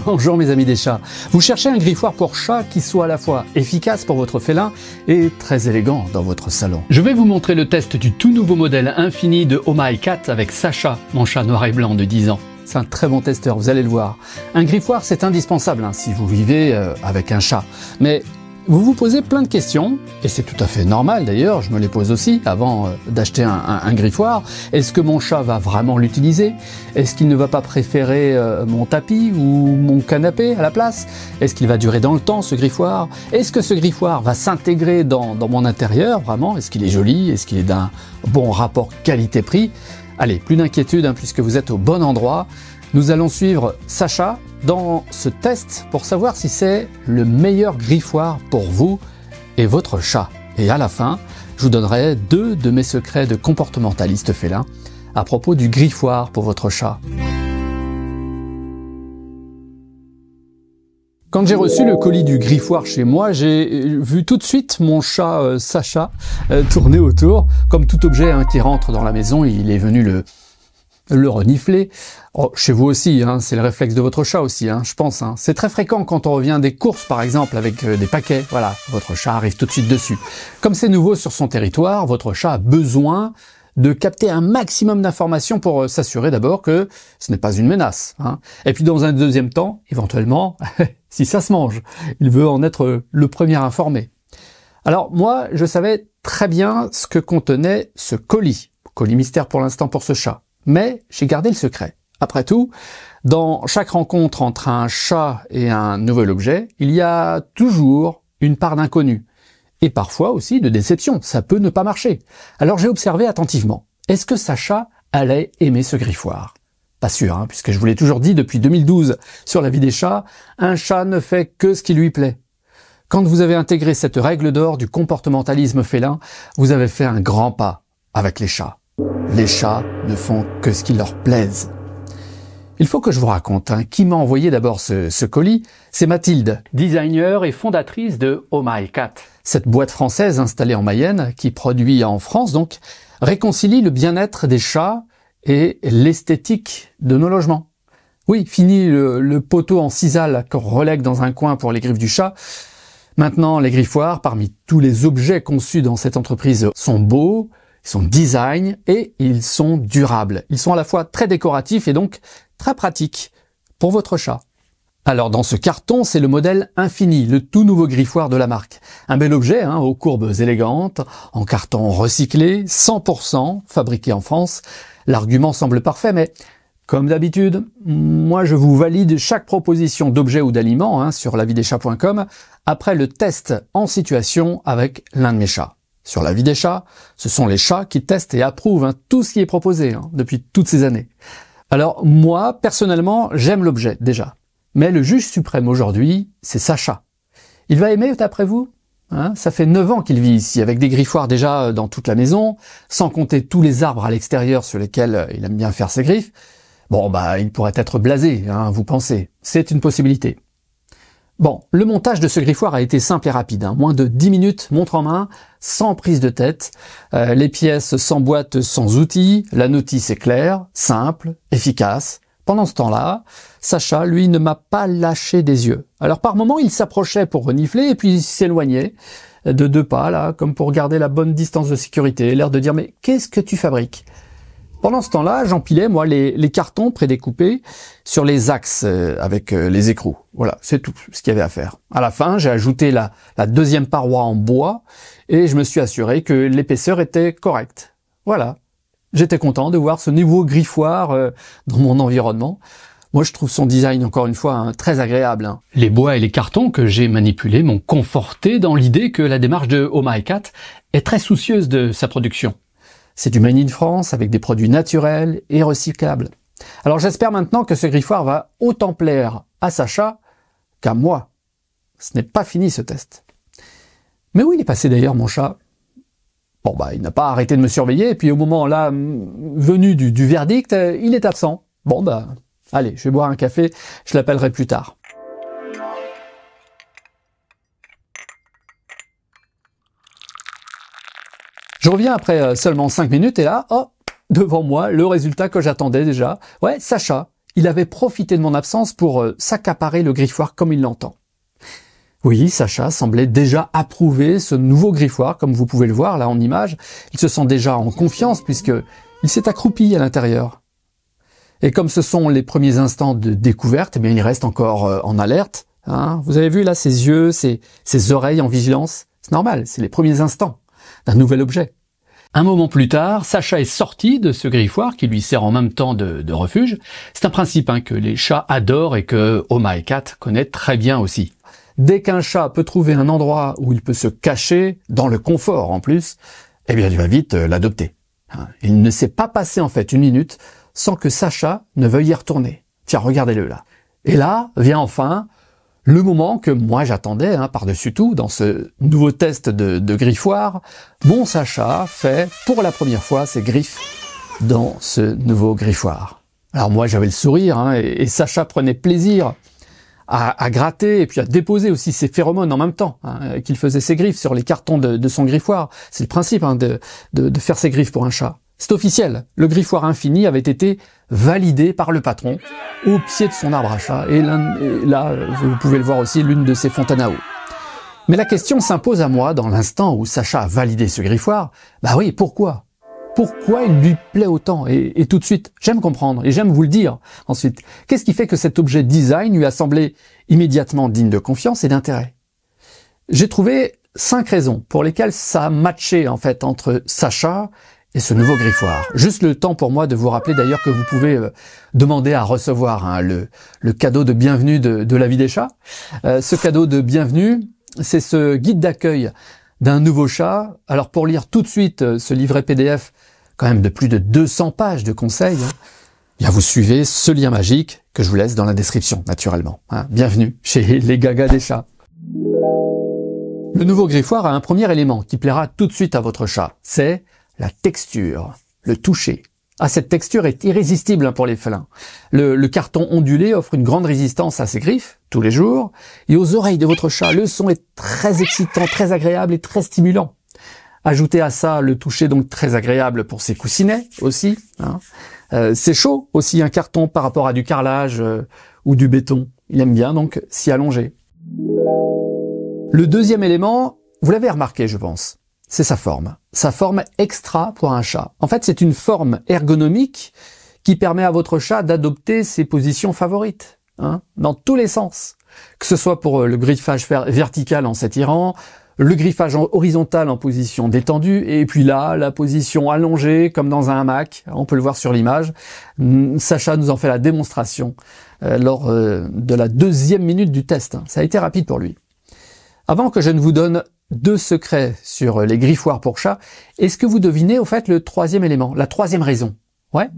Bonjour mes amis des chats. Vous cherchez un griffoir pour chat qui soit à la fois efficace pour votre félin et très élégant dans votre salon. Je vais vous montrer le test du tout nouveau modèle Infini de Oh My Cat avec Sacha, mon chat noir et blanc de 10 ans. C'est un très bon testeur, vous allez le voir. Un griffoir c'est indispensable si vous vivez avec un chat. Mais vous vous posez plein de questions, et c'est tout à fait normal d'ailleurs, je me les pose aussi avant d'acheter un griffoir. Est-ce que mon chat va vraiment l'utiliser? Est-ce qu'il ne va pas préférer mon tapis ou mon canapé à la place? Est-ce qu'il va durer dans le temps ce griffoir? Est-ce que ce griffoir va s'intégrer dans mon intérieur vraiment? Est-ce qu'il est joli? Est-ce qu'il est d'un bon rapport qualité-prix? Allez, plus d'inquiétude puisque vous êtes au bon endroit. Nous allons suivre Sacha dans ce test pour savoir si c'est le meilleur griffoir pour vous et votre chat. Et à la fin, je vous donnerai 2 de mes secrets de comportementaliste félin à propos du griffoir pour votre chat. Quand j'ai reçu le colis du griffoir chez moi, j'ai vu tout de suite mon chat Sacha tourner autour. Comme tout objet qui rentre dans la maison, il est venu le renifler. Oh, chez vous aussi, c'est le réflexe de votre chat aussi, je pense. C'est très fréquent quand on revient des courses, par exemple, avec des paquets. Voilà, votre chat arrive tout de suite dessus. Comme c'est nouveau sur son territoire, votre chat a besoin de capter un maximum d'informations pour s'assurer d'abord que ce n'est pas une menace. Et puis dans un deuxième temps, éventuellement, si ça se mange, il veut en être le premier informé. Alors moi, je savais très bien ce que contenait ce colis. Colis mystère pour l'instant pour ce chat. Mais j'ai gardé le secret. Après tout, dans chaque rencontre entre un chat et un nouvel objet, il y a toujours une part d'inconnu. Et parfois aussi de déception, ça peut ne pas marcher. Alors j'ai observé attentivement. Est-ce que Sacha allait aimer ce griffoir? Pas sûr, puisque je vous l'ai toujours dit depuis 2012 sur la vie des chats, un chat ne fait que ce qui lui plaît. Quand vous avez intégré cette règle d'or du comportementalisme félin, vous avez fait un grand pas avec les chats. Les chats ne font que ce qui leur plaise. Il faut que je vous raconte qui m'a envoyé d'abord ce colis. C'est Mathilde, designer et fondatrice de Oh My Cat. Cette boîte française installée en Mayenne, qui produit en France donc, réconcilie le bien-être des chats et l'esthétique de nos logements. Oui, fini le poteau en sisal qu'on relègue dans un coin pour les griffes du chat. Maintenant, les griffoirs, parmi tous les objets conçus dans cette entreprise, sont beaux, ils sont design et ils sont durables. Ils sont à la fois très décoratifs et donc très pratiques pour votre chat. Alors dans ce carton, c'est le modèle Infini, le tout nouveau griffoir de la marque. Un bel objet aux courbes élégantes, en carton recyclé, 100%, fabriqué en France. L'argument semble parfait, mais comme d'habitude, moi je vous valide chaque proposition d'objet ou d'aliment sur lavidechats.com après le test en situation avec l'un de mes chats. Sur La Vie des Chats, ce sont les chats qui testent et approuvent tout ce qui est proposé depuis toutes ces années. Alors moi, personnellement, j'aime l'objet déjà. Mais le juge suprême aujourd'hui, c'est Sacha. Il va aimer d'après vous? Ça fait 9 ans qu'il vit ici, avec des griffoirs déjà dans toute la maison, sans compter tous les arbres à l'extérieur sur lesquels il aime bien faire ses griffes. Bon, il pourrait être blasé, vous pensez. C'est une possibilité. Bon, le montage de ce griffoir a été simple et rapide. Moins de 10 minutes, montre en main, sans prise de tête. Les pièces s'emboîtent sans outils. La notice est claire, simple, efficace. Pendant ce temps-là, Sacha, lui, ne m'a pas lâché des yeux. Alors par moments, il s'approchait pour renifler et puis il s'éloignait de 2 pas, là, comme pour garder la bonne distance de sécurité, l'air de dire « Mais qu'est-ce que tu fabriques ?» Pendant ce temps-là, j'empilais, moi, les cartons prédécoupés sur les axes avec les écrous. Voilà, c'est tout ce qu'il y avait à faire. À la fin, j'ai ajouté la deuxième paroi en bois et je me suis assuré que l'épaisseur était correcte. Voilà. J'étais content de voir ce nouveau griffoir dans mon environnement. Moi, je trouve son design, encore une fois, très agréable. Les bois et les cartons que j'ai manipulés m'ont conforté dans l'idée que la démarche de Oh My Cat est très soucieuse de sa production. C'est du Made in France avec des produits naturels et recyclables. Alors j'espère maintenant que ce griffoir va autant plaire à Sacha qu'à moi. Ce n'est pas fini ce test. Mais où il est passé d'ailleurs mon chat? Bon il n'a pas arrêté de me surveiller et puis au moment là venu du verdict, il est absent. Bon allez, je vais boire un café, je l'appellerai plus tard. Je reviens après seulement 5 minutes et là, devant moi, le résultat que j'attendais déjà. Ouais, Sacha, il avait profité de mon absence pour s'accaparer le griffoir comme il l'entend. Oui, Sacha semblait déjà approuver ce nouveau griffoir, comme vous pouvez le voir là en image. Il se sent déjà en confiance puisque il s'est accroupi à l'intérieur. Et comme ce sont les premiers instants de découverte, eh bien, il reste encore en alerte. Hein. Vous avez vu là ses yeux, ses oreilles en vigilance. C'est normal, c'est les premiers instants d'un nouvel objet. Un moment plus tard, Sacha est sorti de ce griffoir qui lui sert en même temps de refuge. C'est un principe que les chats adorent et que Oh My Cat connaît très bien aussi. Dès qu'un chat peut trouver un endroit où il peut se cacher, dans le confort en plus, eh bien il va vite l'adopter. Il ne s'est pas passé en fait une minute sans que Sacha ne veuille y retourner. Tiens, regardez-le là. Et là vient enfin le moment que moi j'attendais, par-dessus tout, dans ce nouveau test de griffoir. Mon Sacha fait pour la première fois ses griffes dans ce nouveau griffoir. Alors moi j'avais le sourire et Sacha prenait plaisir à gratter et puis à déposer aussi ses phéromones en même temps qu'il faisait ses griffes sur les cartons de son griffoir. C'est le principe de faire ses griffes pour un chat. C'est officiel, le griffoir infini avait été validé par le patron au pied de son arbre à chat et là, vous pouvez le voir aussi, l'une de ses fontaines à eau. Mais la question s'impose à moi dans l'instant où Sacha a validé ce griffoir. Bah oui, pourquoi ? Pourquoi il lui plaît autant et tout de suite, j'aime comprendre et j'aime vous le dire ensuite. Qu'est-ce qui fait que cet objet design lui a semblé immédiatement digne de confiance et d'intérêt? J'ai trouvé 5 raisons pour lesquelles ça a matché en fait entre Sacha et ce nouveau griffoir. Juste le temps pour moi de vous rappeler d'ailleurs que vous pouvez demander à recevoir le cadeau de bienvenue de la vie des chats. Ce cadeau de bienvenue, c'est ce guide d'accueil d'un nouveau chat. Alors pour lire tout de suite ce livret PDF, quand même de plus de 200 pages de conseils, bien vous suivez ce lien magique que je vous laisse dans la description, naturellement. Bienvenue chez les gagas des chats. Le nouveau griffoir a un premier élément qui plaira tout de suite à votre chat, c'est la texture, le toucher. Cette texture est irrésistible pour les félins. Le carton ondulé offre une grande résistance à ses griffes, tous les jours, et aux oreilles de votre chat, le son est très excitant, très agréable et très stimulant. Ajoutez à ça le toucher donc très agréable pour ses coussinets aussi. C'est chaud aussi un carton par rapport à du carrelage ou du béton. Il aime bien donc s'y allonger. Le deuxième élément, vous l'avez remarqué je pense, c'est sa forme. Sa forme extra pour un chat. En fait, c'est une forme ergonomique qui permet à votre chat d'adopter ses positions favorites, dans tous les sens. Que ce soit pour le griffage vertical en s'étirant, le griffage horizontal en position détendue, et puis là, la position allongée comme dans un hamac. On peut le voir sur l'image. Sacha nous en fait la démonstration lors de la 2e minute du test. Ça a été rapide pour lui. Avant que je ne vous donne 2 secrets sur les griffoirs pour chats, est-ce que vous devinez au fait le 3e élément, la 3e raison? Ouais.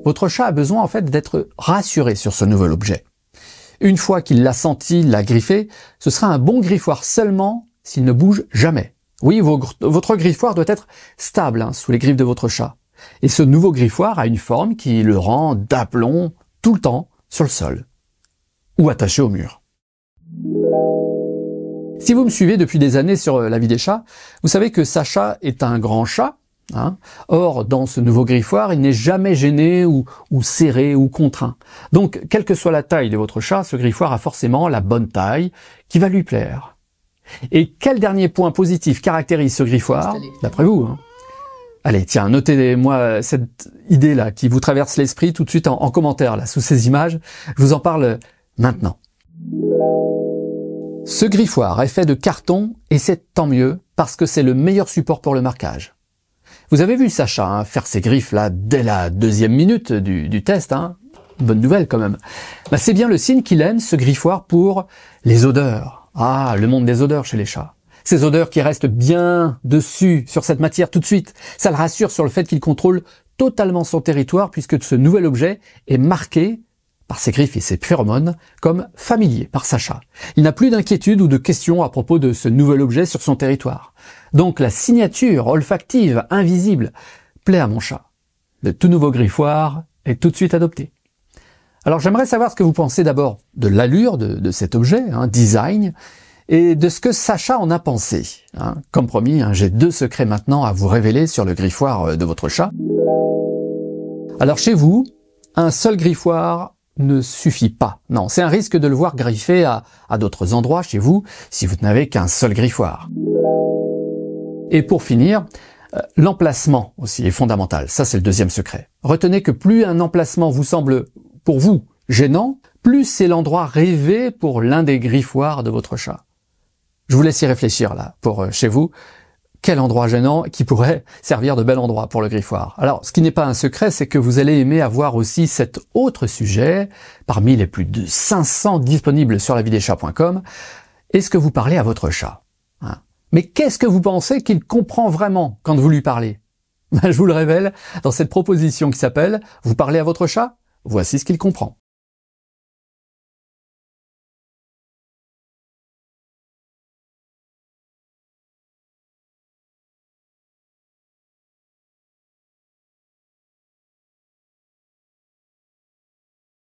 Votre chat a besoin en fait d'être rassuré sur ce nouvel objet. Une fois qu'il l'a senti, l'a griffé, ce sera un bon griffoir seulement s'il ne bouge jamais. Oui, votre griffoir doit être stable sous les griffes de votre chat. Et ce nouveau griffoir a une forme qui le rend d'aplomb tout le temps sur le sol ou attaché au mur. Si vous me suivez depuis des années sur la vie des chats, vous savez que Sacha est un grand chat. Or, dans ce nouveau griffoir, il n'est jamais gêné ou serré ou contraint. Donc, quelle que soit la taille de votre chat, ce griffoir a forcément la bonne taille qui va lui plaire. Et quel dernier point positif caractérise ce griffoir, d'après vous? Allez, tiens, notez-moi cette idée-là qui vous traverse l'esprit tout de suite en commentaire, là, sous ces images. Je vous en parle maintenant. Ce griffoir est fait de carton et c'est tant mieux parce que c'est le meilleur support pour le marquage. Vous avez vu Sacha faire ses griffes là dès la 2e minute du test, bonne nouvelle quand même. C'est bien le signe qu'il aime ce griffoir pour les odeurs. Le monde des odeurs chez les chats. Ces odeurs qui restent bien dessus sur cette matière tout de suite. Ça le rassure sur le fait qu'il contrôle totalement son territoire puisque ce nouvel objet est marqué par ses griffes et ses phéromones comme familier par Sacha. Il n'a plus d'inquiétude ou de questions à propos de ce nouvel objet sur son territoire. Donc la signature olfactive invisible plaît à mon chat. Le tout nouveau griffoir est tout de suite adopté. Alors j'aimerais savoir ce que vous pensez d'abord de l'allure de cet objet, design, et de ce que Sacha en a pensé. Comme promis, j'ai 2 secrets maintenant à vous révéler sur le griffoir de votre chat. Alors chez vous, Un seul griffoir ne suffit pas. Non, c'est un risque de le voir griffer à d'autres endroits chez vous si vous n'avez qu'un seul griffoir. Et pour finir, l'emplacement aussi est fondamental. Ça, c'est le deuxième secret. Retenez que plus un emplacement vous semble, pour vous, gênant, plus c'est l'endroit rêvé pour l'un des griffoirs de votre chat. Je vous laisse y réfléchir là, pour chez vous. Quel endroit gênant qui pourrait servir de bel endroit pour le griffoir. Alors, ce qui n'est pas un secret, c'est que vous allez aimer avoir aussi cet autre sujet, parmi les plus de 500 disponibles sur laviedeschats.com. Est-ce que vous parlez à votre chat? Mais qu'est-ce que vous pensez qu'il comprend vraiment quand vous lui parlez? Je vous le révèle dans cette proposition qui s'appelle « Vous parlez à votre chat ?» Voici ce qu'il comprend.